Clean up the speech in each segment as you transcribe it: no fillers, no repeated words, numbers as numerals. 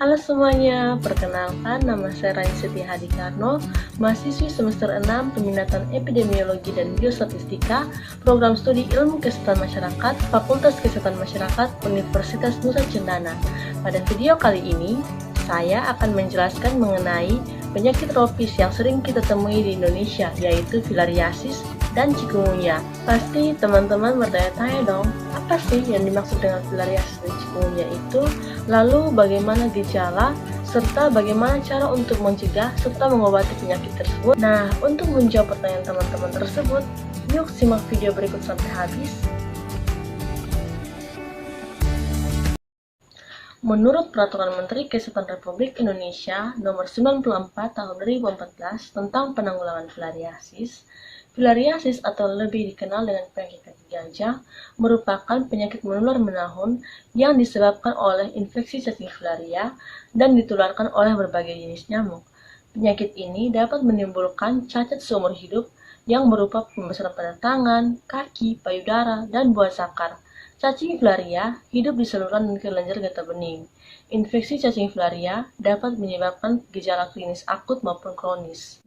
Halo semuanya, perkenalkan nama saya Rain Siti Hadi Karno, mahasiswi semester 6 peminatan epidemiologi dan biostatistika, program studi ilmu kesehatan masyarakat, Fakultas Kesehatan Masyarakat, Universitas Nusa Cendana. Pada video kali ini, saya akan menjelaskan mengenai penyakit tropis yang sering kita temui di Indonesia, yaitu filariasis dan chikungunya. Pasti teman-teman bertanya-tanya dong, apa sih yang dimaksud dengan filariasis dan chikungunya itu? Lalu bagaimana gejala, serta bagaimana cara untuk mencegah serta mengobati penyakit tersebut? Nah, untuk menjawab pertanyaan teman-teman tersebut, yuk simak video berikut sampai habis. Menurut Peraturan Menteri Kesehatan Republik Indonesia Nomor 94 Tahun 2014 tentang penanggulangan filariasis, filariasis atau lebih dikenal dengan penyakit kaki gajah merupakan penyakit menular menahun yang disebabkan oleh infeksi cacing filaria dan ditularkan oleh berbagai jenis nyamuk. Penyakit ini dapat menimbulkan cacat seumur hidup yang berupa pembesaran pada tangan, kaki, payudara, dan buah sakar. Cacing filaria hidup di saluran dan kelenjar getah bening. Infeksi cacing filaria dapat menyebabkan gejala klinis akut maupun kronis.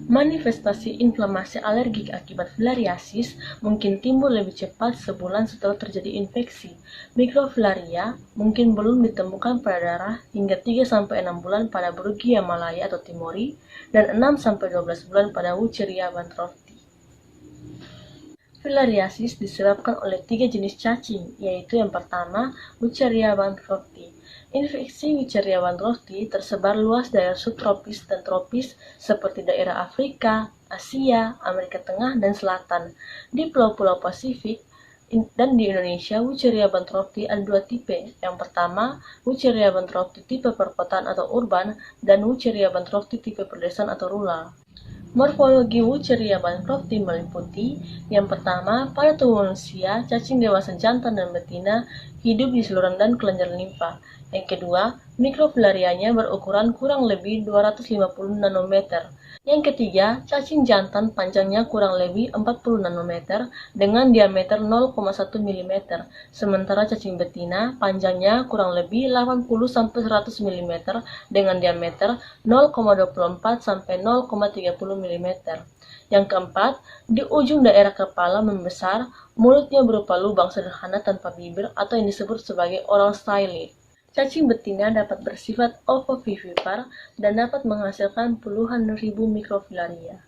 Manifestasi inflamasi alergik akibat filariasis mungkin timbul lebih cepat sebulan setelah terjadi infeksi. Mikrofilaria mungkin belum ditemukan pada darah hingga 3-6 bulan pada Brugia malaya atau timori dan 6-12 bulan pada Wucheria bantrofti. Filariasis disebabkan oleh 3 jenis cacing, yaitu yang pertama, Wucheria bantrofti. Infeksi Wucheria bantrofti tersebar luas daerah subtropis dan tropis seperti daerah Afrika, Asia, Amerika Tengah, dan Selatan. Di Pulau-Pulau Pasifik dan di Indonesia, Wucheria bantrofti ada 2 tipe. Yang pertama, Wucheria bantrofti tipe perkotaan atau urban, dan Wucheria bantrofti tipe pedesaan atau rural. Morfologi Wucheria bantrofti meliputi yang pertama, pada tubuh manusia, cacing dewasa jantan dan betina hidup di saluran dan kelenjar limfa. Yang kedua, mikrofilarianya berukuran kurang lebih 250 nanometer. Yang ketiga, cacing jantan panjangnya kurang lebih 40 nanometer dengan diameter 0,1 mm, sementara cacing betina panjangnya kurang lebih 80-100 mm dengan diameter 0,24 sampai 0,30 mm. Yang keempat, di ujung daerah kepala membesar, mulutnya berupa lubang sederhana tanpa bibir atau yang disebut sebagai oral stylet. Cacing betina dapat bersifat ovovivipar dan dapat menghasilkan puluhan ribu mikrofilaria.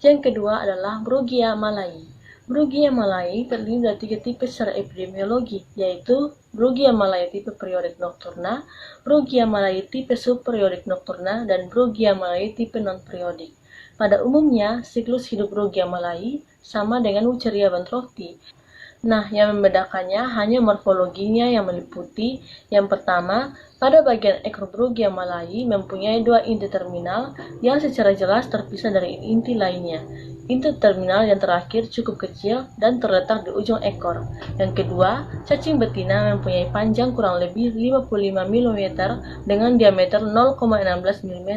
Yang kedua adalah Brugia malayi. Brugia malayi terdiri dari 3 tipe secara epidemiologi, yaitu Brugia malayi tipe periodik nocturna, Brugia malayi tipe subperiodik nocturna, dan Brugia malayi tipe non-periodik. Pada umumnya, siklus hidup Brugia malayi sama dengan Wucheria bantrofti. Nah, yang membedakannya hanya morfologinya yang meliputi yang pertama, pada bagian ekor Brugia malayi mempunyai 2 inti terminal yang secara jelas terpisah dari inti lainnya. Inti terminal yang terakhir cukup kecil dan terletak di ujung ekor. Yang kedua, cacing betina mempunyai panjang kurang lebih 55 mm dengan diameter 0,16 mm,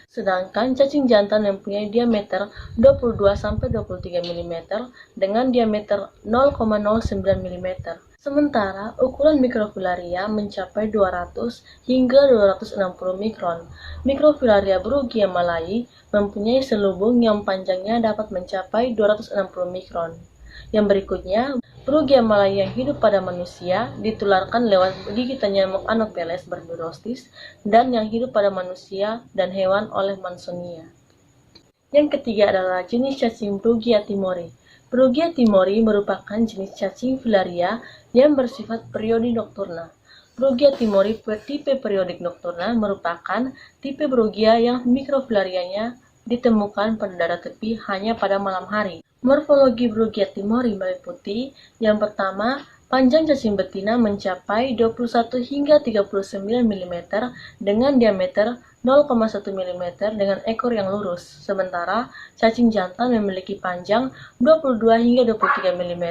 sedangkan cacing jantan mempunyai diameter 22-23 mm dengan diameter 0,09 mm. Sementara, ukuran mikrofilaria mencapai 200 hingga 260 mikron. Mikrofilaria Brugia malayi mempunyai selubung yang panjangnya dapat mencapai 260 mikron. Yang berikutnya, Brugia malayi yang hidup pada manusia ditularkan lewat gigitan nyamuk Anopheles barbirostis dan yang hidup pada manusia dan hewan oleh Mansonia. Yang ketiga adalah jenis cacing Brugia timori. Brugia timori merupakan jenis cacing filaria yang bersifat periodik nocturna. Brugia timori tipe periodik nocturna merupakan tipe Brugia yang mikrofilarianya ditemukan pada daerah tepi hanya pada malam hari. Morfologi Brugia timori meliputi yang pertama, panjang cacing betina mencapai 21 hingga 39 mm dengan diameter 0,1 mm dengan ekor yang lurus, sementara cacing jantan memiliki panjang 22 hingga 23 mm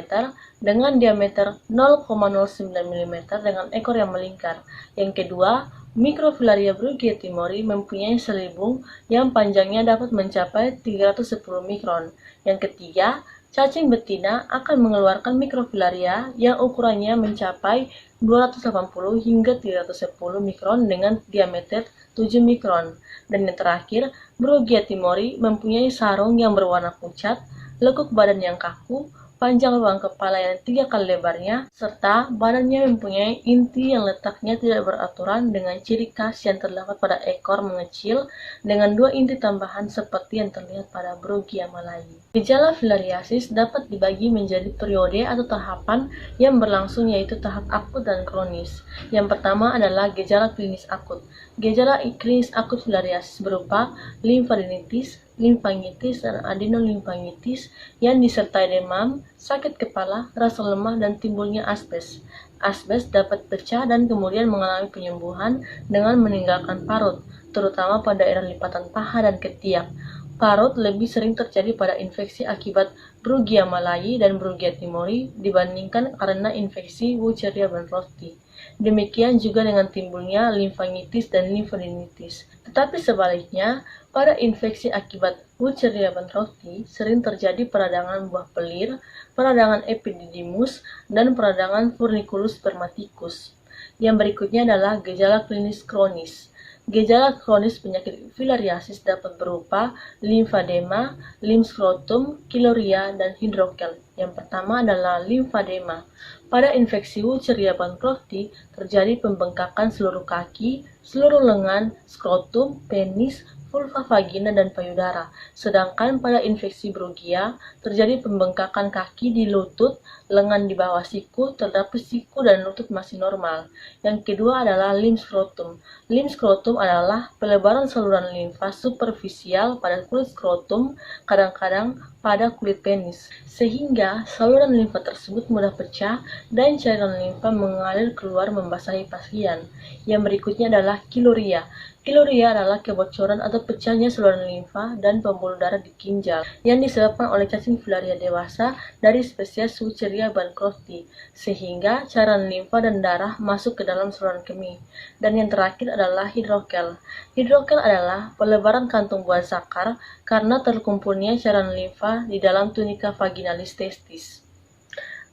dengan diameter 0,09 mm dengan ekor yang melingkar. Yang kedua, Mikrofilaria Brugia timori mempunyai selubung yang panjangnya dapat mencapai 310 mikron. Yang ketiga, Cacing betina akan mengeluarkan mikrofilaria yang ukurannya mencapai 280 hingga 310 mikron dengan diameter 7 mikron. Dan yang terakhir, Brugia timori mempunyai sarung yang berwarna pucat, lekuk badan yang kaku, panjang ruang kepala yang 3 kali lebarnya, serta badannya mempunyai inti yang letaknya tidak beraturan dengan ciri khas yang terdapat pada ekor mengecil dengan 2 inti tambahan seperti yang terlihat pada Brugia malayi. Gejala filariasis dapat dibagi menjadi periode atau tahapan yang berlangsung, yaitu tahap akut dan kronis. Yang pertama adalah gejala klinis akut. Gejala klinis akut filariasis berupa limfadenitis, limfangitis, dan adenolimfangitis yang disertai demam, sakit kepala, rasa lemah, dan timbulnya asbes. Asbes dapat pecah dan kemudian mengalami penyembuhan dengan meninggalkan parut, terutama pada daerah lipatan paha dan ketiak. Parut lebih sering terjadi pada infeksi akibat Brugia malayi dan Brugia timori dibandingkan karena infeksi Wucheria bankrofti. Demikian juga dengan timbulnya limfangitis dan limfadenitis. Tetapi sebaliknya, pada infeksi akibat Wucheria bankrofti sering terjadi peradangan buah pelir, peradangan epididymus, dan peradangan furniculus spermaticus. Yang berikutnya adalah gejala klinis kronis. Gejala kronis penyakit filariasis dapat berupa limfadema, limskrotum, kiloria, dan hidrokel. Yang pertama adalah limfadema. Pada infeksi Wucheria bankrofti terjadi pembengkakan seluruh kaki, seluruh lengan, skrotum, penis, vulva vagina, dan payudara. Sedangkan pada infeksi Brugia terjadi pembengkakan kaki di lutut, lengan di bawah siku, terdapat siku dan lutut masih normal. Yang kedua adalah limskrotum. Limskrotum adalah pelebaran saluran limfa superficial pada kulit skrotum, kadang-kadang pada kulit penis, sehingga saluran limfa tersebut mudah pecah dan cairan limfa mengalir keluar membasahi pasien. Yang berikutnya adalah kiloria. Kiloria adalah kebocoran atau pecahnya saluran limfa dan pembuluh darah di ginjal yang disebabkan oleh cacing filaria dewasa dari spesies Wucheria bankrofti, sehingga cairan limfa dan darah masuk ke dalam saluran kemih. Dan yang terakhir adalah hidrokel. Hidrokel adalah pelebaran kantung buah zakar karena terkumpulnya cairan limfa di dalam tunika vaginalis testis.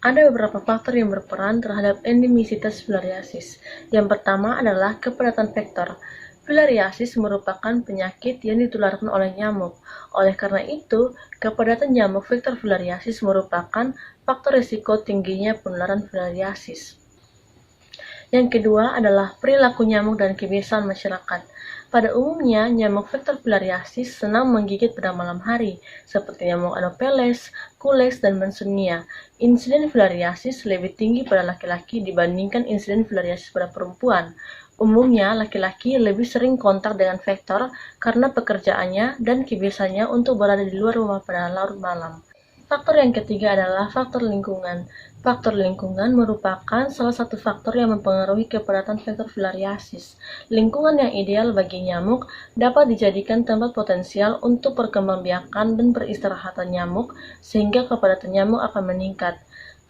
Ada beberapa faktor yang berperan terhadap endemisitas filariasis. Yang pertama adalah kepadatan vektor. Filariasis merupakan penyakit yang ditularkan oleh nyamuk. Oleh karena itu, kepadatan nyamuk vektor filariasis merupakan faktor risiko tingginya penularan filariasis. Yang kedua adalah perilaku nyamuk dan kebiasaan masyarakat. Pada umumnya, nyamuk vektor filariasis senang menggigit pada malam hari, seperti nyamuk Anopheles, Culex, dan Mansonia. Insiden filariasis lebih tinggi pada laki-laki dibandingkan insiden filariasis pada perempuan. Umumnya, laki-laki lebih sering kontak dengan vektor karena pekerjaannya dan kebiasaannya untuk berada di luar rumah pada larut malam. Faktor yang ketiga adalah faktor lingkungan. Faktor lingkungan merupakan salah satu faktor yang mempengaruhi kepadatan vektor filariasis. Lingkungan yang ideal bagi nyamuk dapat dijadikan tempat potensial untuk perkembangbiakan dan peristirahatan nyamuk, sehingga kepadatan nyamuk akan meningkat.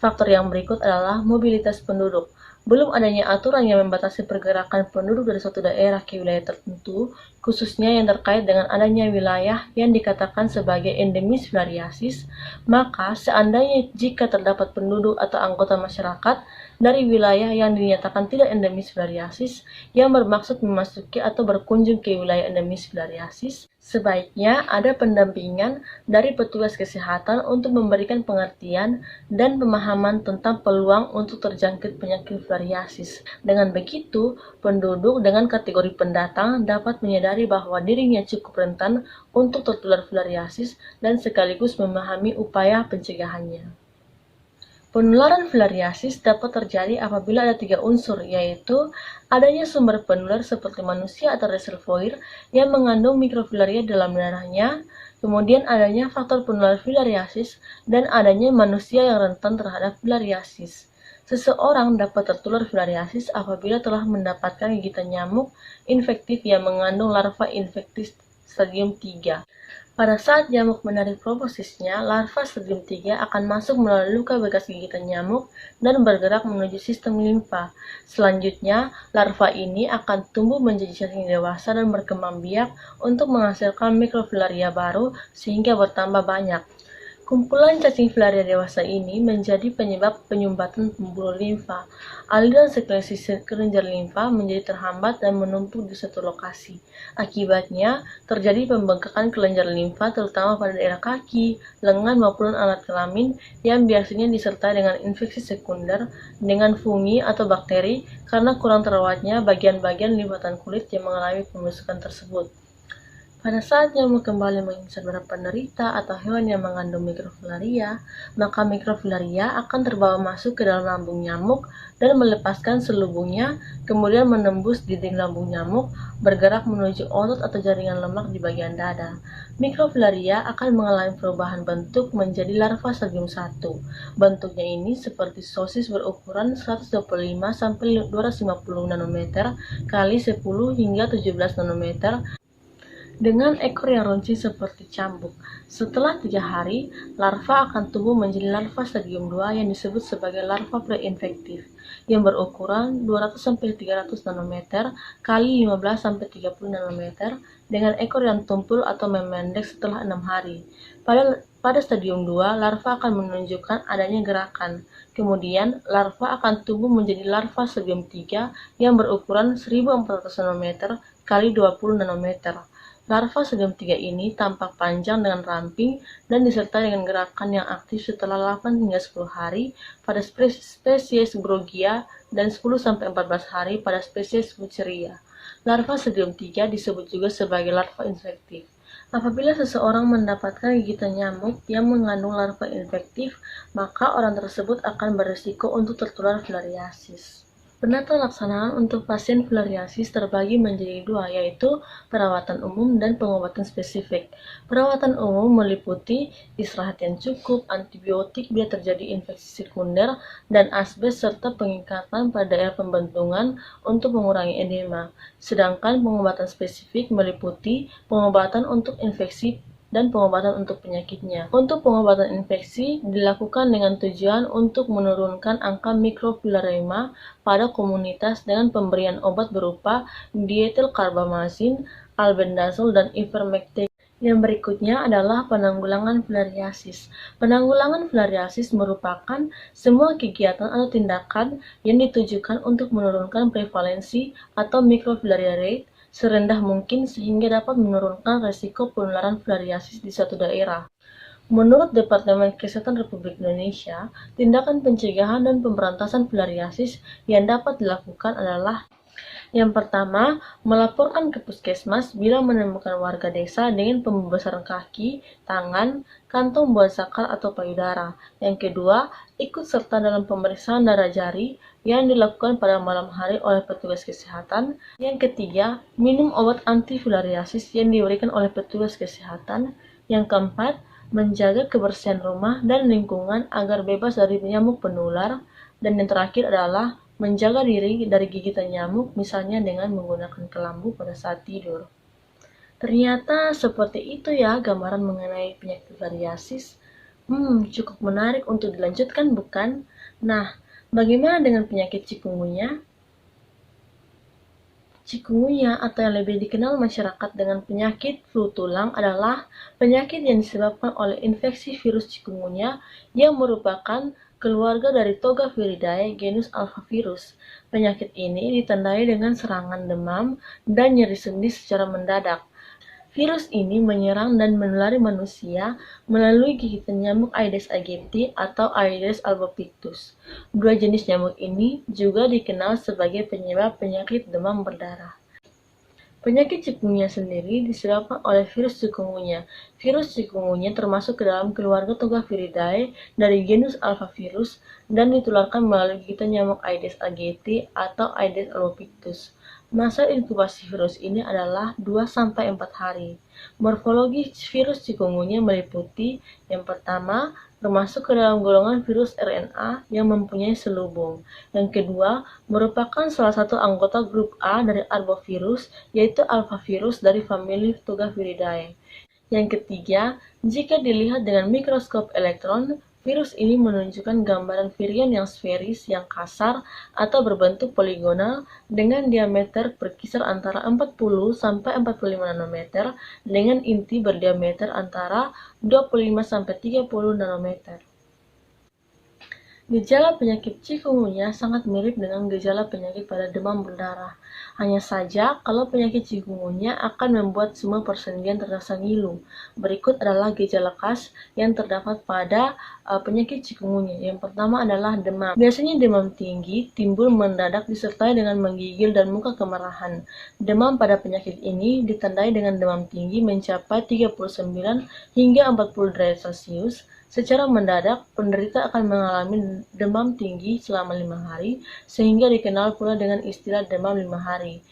Faktor yang berikut adalah mobilitas penduduk. Belum adanya aturan yang membatasi pergerakan penduduk dari suatu daerah ke wilayah tertentu, khususnya yang terkait dengan adanya wilayah yang dikatakan sebagai endemis filariasis, maka seandainya jika terdapat penduduk atau anggota masyarakat dari wilayah yang dinyatakan tidak endemis filariasis yang bermaksud memasuki atau berkunjung ke wilayah endemis filariasis, sebaiknya ada pendampingan dari petugas kesehatan untuk memberikan pengertian dan pemahaman tentang peluang untuk terjangkit penyakit filariasis. Dengan begitu, penduduk dengan kategori pendatang dapat menyadari bahwa dirinya cukup rentan untuk tertular filariasis dan sekaligus memahami upaya pencegahannya. Penularan filariasis dapat terjadi apabila ada 3 unsur, yaitu adanya sumber penular seperti manusia atau reservoir yang mengandung mikrofilaria dalam darahnya, kemudian adanya faktor penular filariasis, dan adanya manusia yang rentan terhadap filariasis. Seseorang dapat tertular filariasis apabila telah mendapatkan gigitan nyamuk infektif yang mengandung larva infektis stadium 3. Pada saat nyamuk menarik proboscisnya, larva stadium 3 akan masuk melalui luka bekas gigitan nyamuk dan bergerak menuju sistem limfa. Selanjutnya, larva ini akan tumbuh menjadi cacing dewasa dan berkembang biak untuk menghasilkan mikrofilaria baru sehingga bertambah banyak. Kumpulan cacing filaria dewasa ini menjadi penyebab penyumbatan pembuluh limfa. Aliran sirkulasi kelenjar limfa menjadi terhambat dan menumpuk di satu lokasi. Akibatnya, terjadi pembengkakan kelenjar limfa terutama pada daerah kaki, lengan maupun alat kelamin yang biasanya disertai dengan infeksi sekunder dengan fungi atau bakteri karena kurang terawatnya bagian-bagian lipatan kulit yang mengalami pembusukan tersebut. Pada saat nyamuk kembali mengincar beberapa penderita atau hewan yang mengandung mikrofilaria, maka mikrofilaria akan terbawa masuk ke dalam lambung nyamuk dan melepaskan selubungnya, kemudian menembus dinding lambung nyamuk, bergerak menuju otot atau jaringan lemak di bagian dada. Mikrofilaria akan mengalami perubahan bentuk menjadi larva stadium 1. Bentuknya ini seperti sosis berukuran 125-250 nanometer kali 10 hingga 17 nanometer dengan ekor yang runcing seperti cambuk. Setelah 3 hari, larva akan tumbuh menjadi larva stadium 2 yang disebut sebagai larva preinfektif, yang berukuran 200-300 nanometer kali 15-30 nanometer dengan ekor yang tumpul atau memendek setelah 6 hari. Pada stadium 2, larva akan menunjukkan adanya gerakan. Kemudian, larva akan tumbuh menjadi larva stadium 3 yang berukuran 1400 nanometer kali 20 nanometer. Larva stadium 3 ini tampak panjang dengan ramping dan disertai dengan gerakan yang aktif setelah 8-10 hari pada spesies Brogia dan 10-14 hari pada spesies Wucheria. Larva stadium 3 disebut juga sebagai larva infektif. Apabila seseorang mendapatkan gigitan nyamuk yang mengandung larva infektif, maka orang tersebut akan berisiko untuk tertular filariasis. Penata laksanaan untuk pasien filariasis terbagi menjadi 2, yaitu perawatan umum dan pengobatan spesifik. Perawatan umum meliputi istirahat yang cukup, antibiotik bila terjadi infeksi sekunder, dan asbes serta pengikatan pada daerah pembentungan untuk mengurangi edema. Sedangkan pengobatan spesifik meliputi pengobatan untuk infeksi dan pengobatan untuk penyakitnya. Untuk pengobatan infeksi dilakukan dengan tujuan untuk menurunkan angka mikrofilariema pada komunitas dengan pemberian obat berupa dietilkarbamazin, albendazol, dan ivermectin. Yang berikutnya adalah penanggulangan filariasis. Penanggulangan filariasis merupakan semua kegiatan atau tindakan yang ditujukan untuk menurunkan prevalensi atau microfilaria rate serendah mungkin sehingga dapat menurunkan resiko penularan filariasis di suatu daerah. Menurut Departemen Kesehatan Republik Indonesia, tindakan pencegahan dan pemberantasan filariasis yang dapat dilakukan adalah: yang pertama, melaporkan ke puskesmas bila menemukan warga desa dengan pembebasan kaki, tangan, kantong buah zakar atau payudara. Yang kedua, ikut serta dalam pemeriksaan darah jari yang dilakukan pada malam hari oleh petugas kesehatan. Yang ketiga, minum obat antifilariasis yang diberikan oleh petugas kesehatan. Yang keempat, menjaga kebersihan rumah dan lingkungan agar bebas dari nyamuk penular. Dan yang terakhir adalah menjaga diri dari gigitan nyamuk, misalnya dengan menggunakan kelambu pada saat tidur. Ternyata seperti itu ya gambaran mengenai penyakit filariasis. Cukup menarik untuk dilanjutkan, bukan? Nah, bagaimana dengan penyakit chikungunya? Chikungunya atau yang lebih dikenal masyarakat dengan penyakit flu tulang adalah penyakit yang disebabkan oleh infeksi virus chikungunya yang merupakan keluarga dari Togaviridae genus Alphavirus. Penyakit ini ditandai dengan serangan demam dan nyeri sendi secara mendadak. Virus ini menyerang dan menulari manusia melalui gigitan nyamuk Aedes aegypti atau Aedes albopictus. Dua jenis nyamuk ini juga dikenal sebagai penyebab penyakit demam berdarah. Penyakit chikungunya sendiri disebabkan oleh virus chikungunya. Virus chikungunya termasuk ke dalam keluarga Togaviridae dari genus Alphavirus dan ditularkan melalui gigitan nyamuk Aedes aegypti atau Aedes albopictus. Masa inkubasi virus ini adalah 2-4 hari. Morfologi virus chikungunya meliputi: yang pertama, termasuk ke dalam golongan virus RNA yang mempunyai selubung. Yang kedua, merupakan salah satu anggota grup A dari arbovirus, yaitu alphavirus dari famili Togaviridae. Yang ketiga, jika dilihat dengan mikroskop elektron, Virus ini menunjukkan gambaran virion yang sferis, yang kasar, atau berbentuk poligonal dengan diameter berkisar antara 40 sampai 45 nanometer dengan inti berdiameter antara 25 sampai 30 nanometer. Gejala penyakit chikungunya sangat mirip dengan gejala penyakit pada demam berdarah. Hanya saja, kalau penyakit chikungunya akan membuat semua persendian terasa ngilu. Berikut adalah gejala khas yang terdapat pada penyakit chikungunya. Yang pertama adalah demam. Biasanya demam tinggi timbul mendadak disertai dengan menggigil dan muka kemerahan. Demam pada penyakit ini ditandai dengan demam tinggi mencapai 39 hingga 40 derajat Celcius. Secara mendadak, penderita akan mengalami demam tinggi selama 5 hari, sehingga dikenal pula dengan istilah demam 5 hari.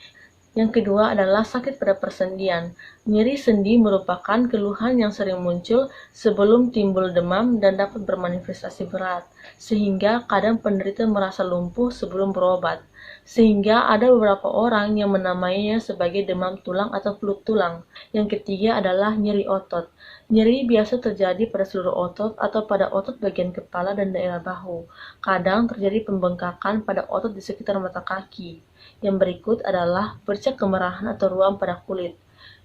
Yang kedua adalah sakit pada persendian. Nyeri sendi merupakan keluhan yang sering muncul sebelum timbul demam dan dapat bermanifestasi berat, sehingga kadang penderita merasa lumpuh sebelum berobat. Sehingga ada beberapa orang yang menamainya sebagai demam tulang atau flu tulang. Yang ketiga adalah nyeri otot. Nyeri biasa terjadi pada seluruh otot atau pada otot bagian kepala dan daerah bahu. Kadang terjadi pembengkakan pada otot di sekitar mata kaki. Yang berikut adalah bercak kemerahan atau ruam pada kulit.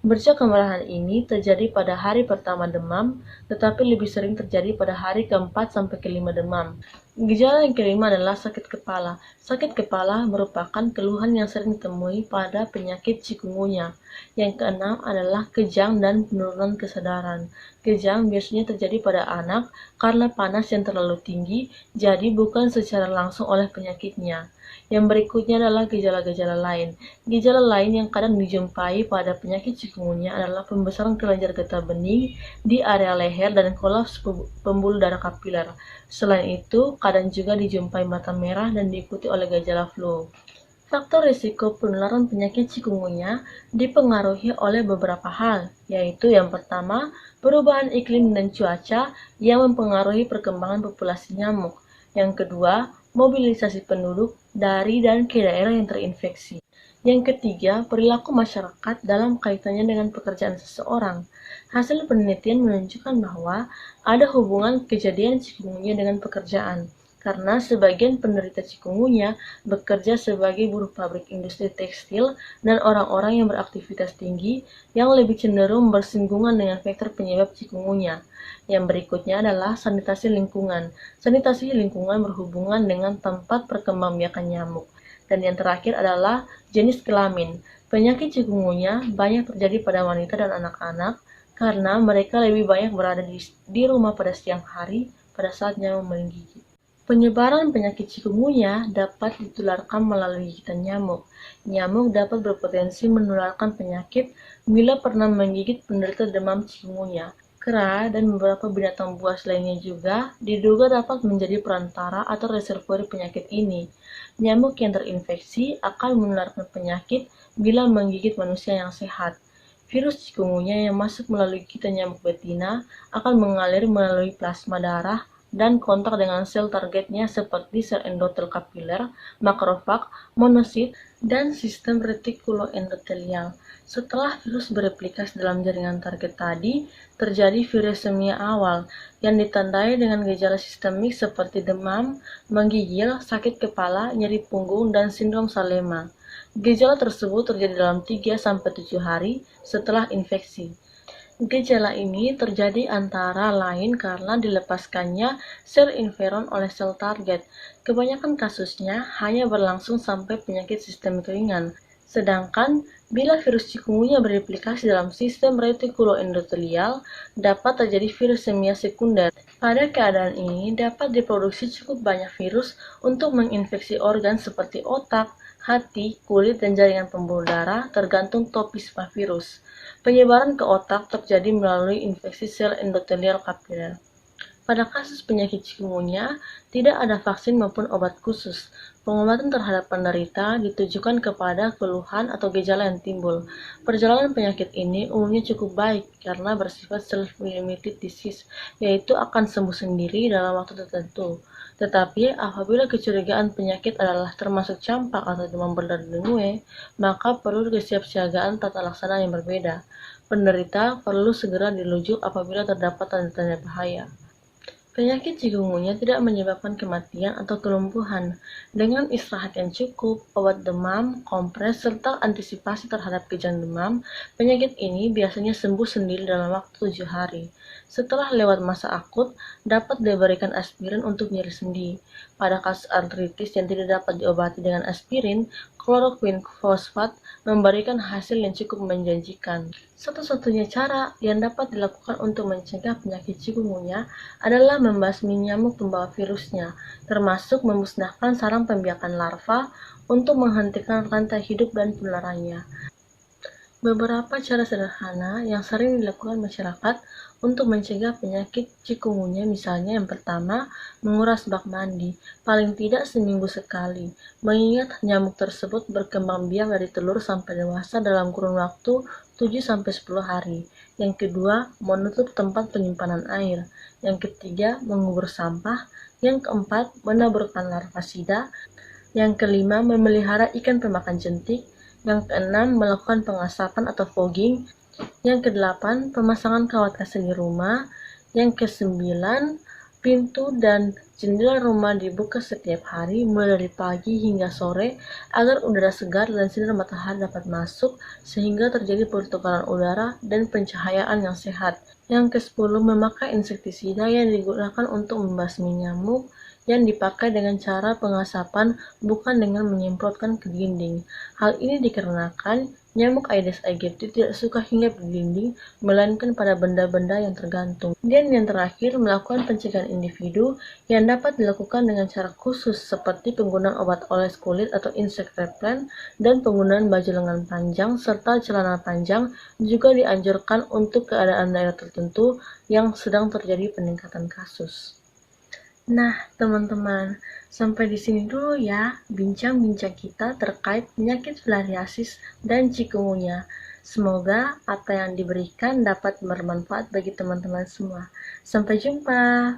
Bercak kemerahan ini terjadi pada hari pertama demam, tetapi lebih sering terjadi pada hari keempat sampai kelima demam. Gejala yang kelima adalah sakit kepala. Sakit kepala merupakan keluhan yang sering ditemui pada penyakit chikungunya. Yang keenam adalah kejang dan penurunan kesadaran. Kejang biasanya terjadi pada anak karena panas yang terlalu tinggi, jadi bukan secara langsung oleh penyakitnya. Yang berikutnya adalah gejala-gejala lain. Gejala lain yang kadang dijumpai pada penyakit chikungunya adalah pembesaran kelenjar getah bening di area leher dan kolaps pembuluh darah kapiler. Selain itu, kadang juga dijumpai mata merah dan diikuti oleh gejala flu. Faktor risiko penularan penyakit chikungunya dipengaruhi oleh beberapa hal, yaitu yang pertama, perubahan iklim dan cuaca yang mempengaruhi perkembangan populasi nyamuk. Yang kedua, mobilisasi penduduk dari dan ke daerah yang terinfeksi. Yang ketiga, perilaku masyarakat dalam kaitannya dengan pekerjaan seseorang. Hasil penelitian menunjukkan bahwa ada hubungan kejadian chikungunya dengan pekerjaan, karena sebagian penderita chikungunya bekerja sebagai buruh pabrik industri tekstil dan orang-orang yang beraktivitas tinggi yang lebih cenderung bersinggungan dengan faktor penyebab chikungunya. Yang berikutnya adalah sanitasi lingkungan. Sanitasi lingkungan berhubungan dengan tempat perkembangbiakan nyamuk. Dan yang terakhir adalah jenis kelamin. Penyakit chikungunya banyak terjadi pada wanita dan anak-anak karena mereka lebih banyak berada di rumah pada siang hari pada saat nyamuk menggigit. Penyebaran penyakit chikungunya dapat ditularkan melalui gigitan nyamuk. Nyamuk dapat berpotensi menularkan penyakit bila pernah menggigit penderita demam chikungunya. Kera dan beberapa binatang buas lainnya juga diduga dapat menjadi perantara atau reservoir penyakit ini. Nyamuk yang terinfeksi akan menularkan penyakit bila menggigit manusia yang sehat. Virus chikungunya yang masuk melalui gigitan nyamuk betina akan mengalir melalui plasma darah dan kontak dengan sel targetnya seperti sel endotel kapiler, makrofag, monosit, dan sistem retikuloendotelial. Setelah virus bereplikasi dalam jaringan target tadi, terjadi virusemia awal yang ditandai dengan gejala sistemik seperti demam, menggigil, sakit kepala, nyeri punggung, dan sindrom Salema. Gejala tersebut terjadi dalam 3-7 hari setelah infeksi. Gejala ini terjadi antara lain karena dilepaskannya sel interferon oleh sel target. Kebanyakan kasusnya hanya berlangsung sampai penyakit sistemik ringan. Sedangkan bila virus chikungunya bereplikasi dalam sistem retikuloendotelial, dapat terjadi virusemia sekunder. Pada keadaan ini dapat diproduksi cukup banyak virus untuk menginfeksi organ seperti otak, hati, kulit, dan jaringan pembuluh darah tergantung topisma virus. Penyebaran ke otak terjadi melalui infeksi sel endotelial kapiler. Pada kasus penyakit chikungunya, tidak ada vaksin maupun obat khusus. Pengobatan terhadap penderita ditujukan kepada keluhan atau gejala yang timbul. Perjalanan penyakit ini umumnya cukup baik karena bersifat self-limited disease, yaitu akan sembuh sendiri dalam waktu tertentu. Tetapi apabila kecurigaan penyakit adalah termasuk campak atau demam berdarah dengue, maka perlu kesiapsiagaan tata laksana yang berbeda. Penderita perlu segera dirujuk apabila terdapat tanda-tanda bahaya. Penyakit chikungunya tidak menyebabkan kematian atau kelumpuhan. Dengan istirahat yang cukup, obat demam, kompres, serta antisipasi terhadap kejang demam, penyakit ini biasanya sembuh sendiri dalam waktu 7 hari. Setelah lewat masa akut, dapat diberikan aspirin untuk nyeri sendi. Pada kasus artritis yang tidak dapat diobati dengan aspirin, kloroquine fosfat memberikan hasil yang cukup menjanjikan. Satu-satunya cara yang dapat dilakukan untuk mencegah penyakit chikungunya adalah membasmi nyamuk pembawa virusnya, termasuk memusnahkan sarang pembiakan larva untuk menghentikan rantai hidup dan penularannya. Beberapa cara sederhana yang sering dilakukan masyarakat untuk mencegah penyakit chikungunya, misalnya yang pertama, menguras bak mandi, paling tidak seminggu sekali, mengingat nyamuk tersebut berkembang biak dari telur sampai dewasa dalam kurun waktu 7-10 hari. Yang kedua, menutup tempat penyimpanan air. Yang ketiga, mengubur sampah. Yang keempat, menaburkan larvasida. Yang kelima, memelihara ikan pemakan jentik. Yang keenam, melakukan pengasapan atau fogging. Yang kedelapan, pemasangan kawat AC di rumah. Yang kesembilan, pintu dan jendela rumah dibuka setiap hari mulai dari pagi hingga sore agar udara segar dan sinar matahari dapat masuk sehingga terjadi pertukaran udara dan pencahayaan yang sehat. Yang ke-10, memakai insektisida yang digunakan untuk membasmi nyamuk yang dipakai dengan cara pengasapan bukan dengan menyemprotkan ke dinding. Hal ini dikarenakan nyamuk Aedes aegypti tidak suka hinggap di dinding, melainkan pada benda-benda yang tergantung. Dan yang terakhir, melakukan pencegahan individu yang dapat dilakukan dengan cara khusus seperti penggunaan obat oles kulit atau insect repellent dan penggunaan baju lengan panjang serta celana panjang juga dianjurkan untuk keadaan daerah tertentu yang sedang terjadi peningkatan kasus. Nah, teman-teman, sampai di sini dulu ya bincang-bincang kita terkait penyakit filariasis dan chikungunya. Semoga apa yang diberikan dapat bermanfaat bagi teman-teman semua. Sampai jumpa.